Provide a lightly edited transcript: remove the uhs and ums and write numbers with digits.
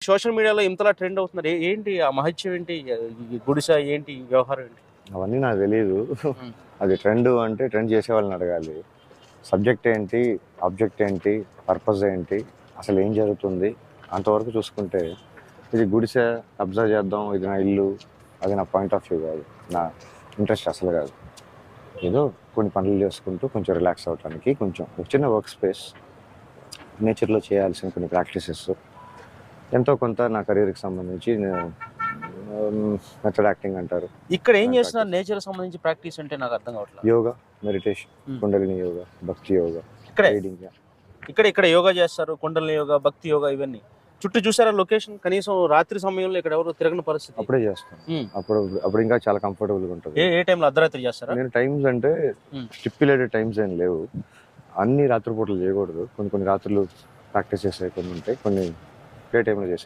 Social మీడియాలో ఇంతలా trend అవుతున్నారు. ఏంటి ఆ మహత్యం ఏంటి? ఈ గుడిసె ఏంటి? ఈ వ్యవహారం ఏంటి? అవన్నీ నాకు తెలియదు. అది ట్రెండ్ అంటే ట్రెండ్ చేసే వాళ్ళని అడగాలి. సబ్జెక్ట్ ఏంటి, ఆబ్జెక్ట్ ఏంటి, పర్పస్ ఏంటి, అసలు ఏం జరుగుతుంది అంతవరకు చూసుకుంటే ఇది గుడిసె కబ్జా చేద్దాం, ఇది నా ఇల్లు, అది నా పాయింట్ ఆఫ్ వ్యూ కాదు, నా ఇంట్రెస్ట్ అసలు కాదు. ఏదో కొన్ని పనులు చేసుకుంటూ కొంచెం రిలాక్స్ అవ్వడానికి కొంచెం ఒక చిన్న వర్క్ స్పేస్, నేచర్లో చేయాల్సిన కొన్ని ప్రాక్టీసెస్, ఎంతో కొంత నా కెరీర్కి సంబంధించి మెథడ్ యాక్టింగ్ అంటారు. ఇక్కడ ఏం చేస్తున్నారు? నేచర్ సంబంధించి ప్రాక్టీస్ అంటే నాకు అర్థం కావట్లేదు. యోగా, మెడిటేషన్, కుండలిని యోగా, భక్తి యోగా, ఇక్కడే రీడింగ్. ఇక్కడ యోగా చేస్తారు, కుండలిని యోగా, భక్తి యోగా, ఇవన్నీ చుట్టూ చూసారా లొకేషన్? కనీసం రాత్రి సమయంలో ఇక్కడ ఎవరు తిరగని పరిస్థితి. అప్పుడే చేస్తాను. అప్పుడు ఇంకా చాలా కంఫర్టబుల్గా ఉంటుంది. ఏ టైంలో? అర్ధరాత్రి చేస్తారా? నేను టైమ్స్ అంటే స్టిప్యులేటెడ్ టైమ్స్ ఏం లేవు. అన్ని రాత్రిపూటలు చేయకూడదు. కొన్ని రాత్రులు ప్రాక్టీస్ చేసే కొన్ని ఉంటాయి, కొన్ని డే టైంలో చేసే